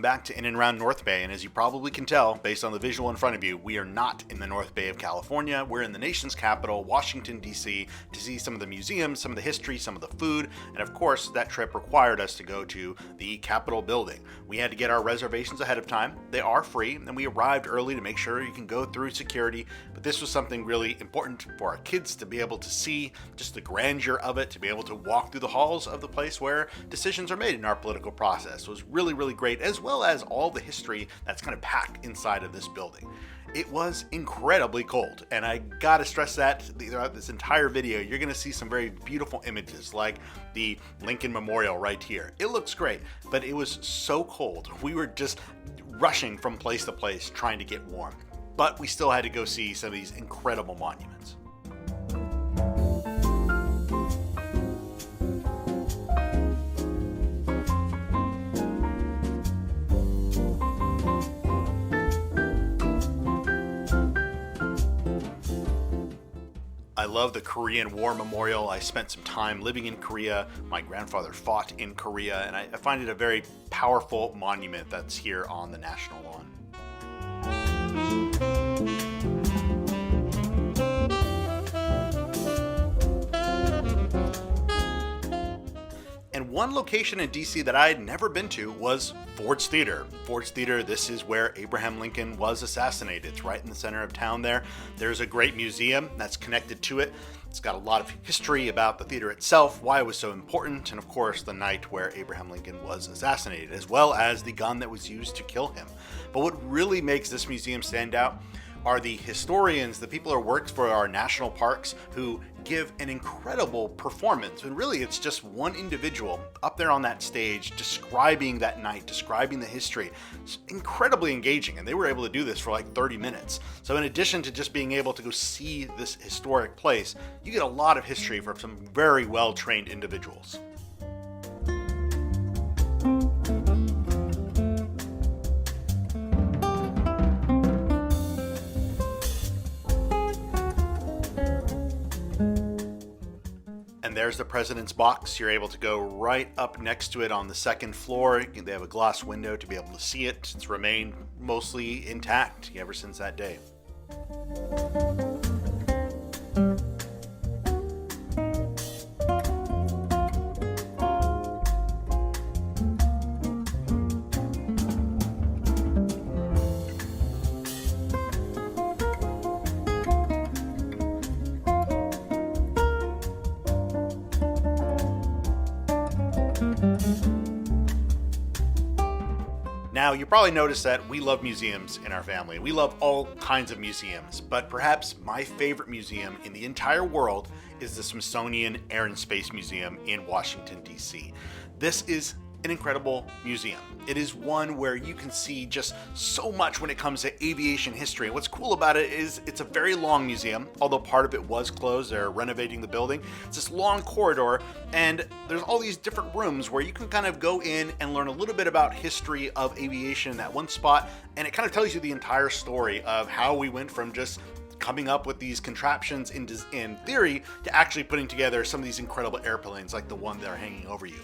back to In and Around North Bay, and as you probably can tell based on the visual in front of you, we are not in the North Bay of California. We're in the nation's capital, Washington, D.C., to see some of the museums, some of the history, some of the food, and of course that trip required us to go to the Capitol building. We had to get our reservations ahead of time. They are free, and we arrived early to make sure you can go through security, but this was something really important for our kids to be able to see just the grandeur of it, to be able to walk through the halls of the place where decisions are made in our political process. It was really, really great, as well as all the history that's kind of packed inside of this building. It was incredibly cold, and I gotta stress that throughout this entire video. You're gonna see some very beautiful images like the Lincoln Memorial right here. It looks great, but it was so cold. We were just rushing from place to place trying to get warm, but we still had to go see some of these incredible monuments. I love the Korean War Memorial. I spent some time living in Korea. My grandfather fought in Korea, and I find it a very powerful monument that's here on the National Lawn. And one location in DC that I had never been to was Ford's Theater. Ford's Theater, this is where Abraham Lincoln was assassinated. It's right in the center of town there. There's a great museum that's connected to it. It's got a lot of history about the theater itself, why it was so important, and of course the night where Abraham Lincoln was assassinated, as well as the gun that was used to kill him. But what really makes this museum stand out are the historians, the people who work for our national parks, who give an incredible performance. And really it's just one individual up there on that stage describing that night, describing the history. It's incredibly engaging, and they were able to do this for like 30 minutes. So in addition to just being able to go see this historic place, you get a lot of history from some very well-trained individuals. And there's the president's box. You're able to go right up next to it on the second floor. They have a glass window to be able to see it. It's remained mostly intact ever since that day. Now, you probably noticed that we love museums in our family. We love all kinds of museums, but perhaps my favorite museum in the entire world is the Smithsonian Air and Space Museum in Washington, D.C. This is an incredible museum. It is one where you can see just so much when it comes to aviation history. And what's cool about it is it's a very long museum, although part of it was closed. They're renovating the building. It's this long corridor, and there's all these different rooms where you can kind of go in and learn a little bit about history of aviation in that one spot, and it kind of tells you the entire story of how we went from just coming up with these contraptions in theory to actually putting together some of these incredible airplanes like the one that are hanging over you.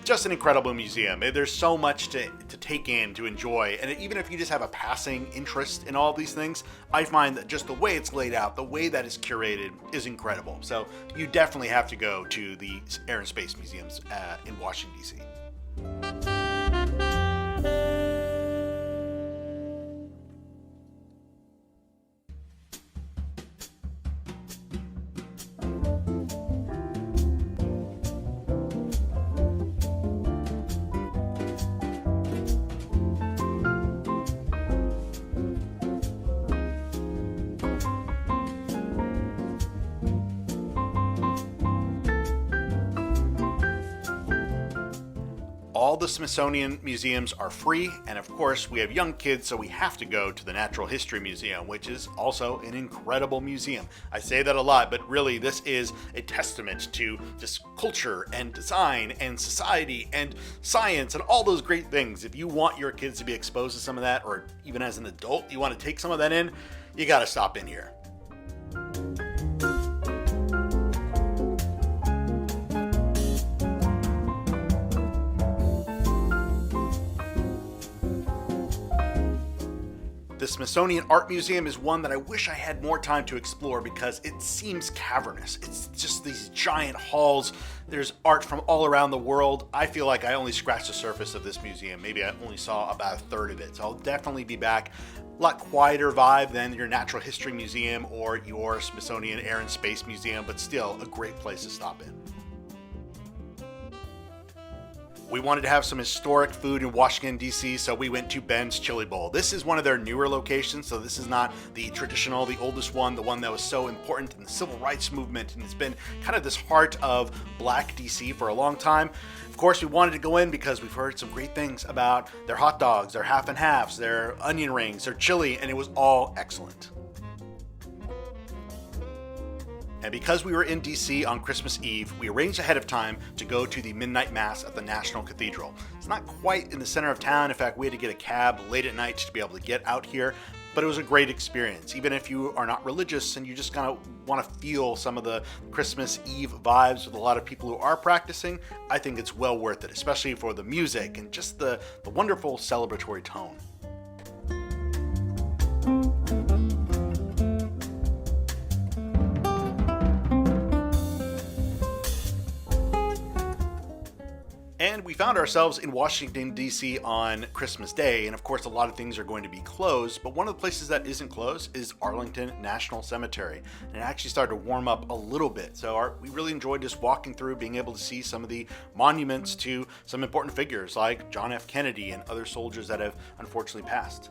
Just an incredible museum. There's so much to take in, to enjoy, and even if you just have a passing interest in all these things, I find that just the way it's laid out, the way that it's curated is incredible. So you definitely have to go to the Air and Space Museums in Washington, D.C. All the Smithsonian museums are free, and of course we have young kids, so we have to go to the Natural History Museum, which is also an incredible museum. I say that a lot, but really this is a testament to just culture and design and society and science and all those great things. If you want your kids to be exposed to some of that, or even as an adult you want to take some of that in, you got to stop in here. The Smithsonian Art Museum is one that I wish I had more time to explore because it seems cavernous. It's just these giant halls. There's art from all around the world. I feel like I only scratched the surface of this museum. Maybe I only saw about a third of it. So I'll definitely be back. A lot quieter vibe than your Natural History Museum or your Smithsonian Air and Space Museum, but still a great place to stop in. We wanted to have some historic food in Washington, D.C., so we went to Ben's Chili Bowl. This is one of their newer locations, so this is not the traditional, the oldest one, the one that was so important in the civil rights movement, and it's been kind of this heart of Black D.C. for a long time. Of course, we wanted to go in because we've heard some great things about their hot dogs, their half and halves, their onion rings, their chili, and it was all excellent. And because we were in DC on Christmas Eve, we arranged ahead of time to go to the midnight mass at the National Cathedral. It's not quite in the center of town. In fact, we had to get a cab late at night to be able to get out here, but it was a great experience. Even if you are not religious and you just kind of want to feel some of the Christmas Eve vibes with a lot of people who are practicing, I think it's well worth it, especially for the music and just the wonderful celebratory tone. And we found ourselves in Washington, D.C. on Christmas Day, and of course a lot of things are going to be closed, but one of the places that isn't closed is Arlington National Cemetery. And it actually started to warm up a little bit, so we really enjoyed just walking through, being able to see some of the monuments to some important figures like John F. Kennedy and other soldiers that have unfortunately passed.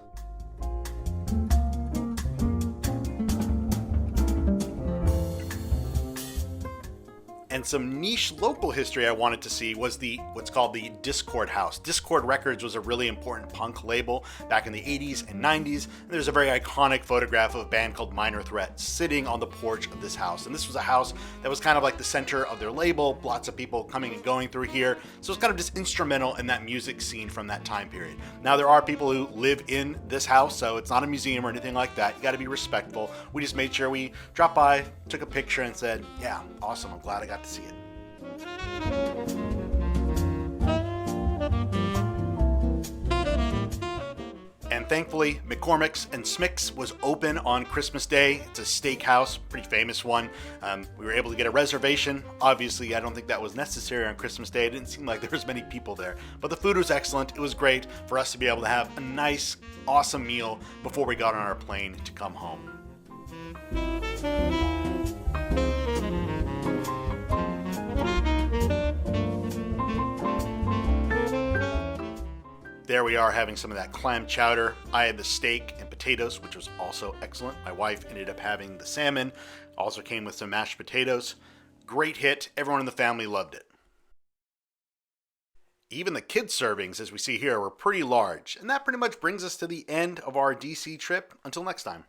And some niche local history I wanted to see was what's called the Dischord House. Dischord Records was a really important punk label back in the 80s and 90s. And there's a very iconic photograph of a band called Minor Threat sitting on the porch of this house. And this was a house that was kind of like the center of their label. Lots of people coming and going through here. So it's kind of just instrumental in that music scene from that time period. Now there are people who live in this house, so it's not a museum or anything like that. You got to be respectful. We just made sure we dropped by, took a picture, and said, yeah, awesome. I'm glad I got to see it. And thankfully, McCormick's and Smicks was open on Christmas Day. It's a steakhouse, pretty famous one. We were able to get a reservation. Obviously, I don't think that was necessary on Christmas Day. It didn't seem like there was many people there. But the food was excellent. It was great for us to be able to have a nice, awesome meal before we got on our plane to come home. There we are having some of that clam chowder. I had the steak and potatoes, which was also excellent. My wife ended up having the salmon. Also came with some mashed potatoes. Great hit. Everyone in the family loved it. Even the kids' servings, as we see here, were pretty large. And that pretty much brings us to the end of our DC trip. Until next time.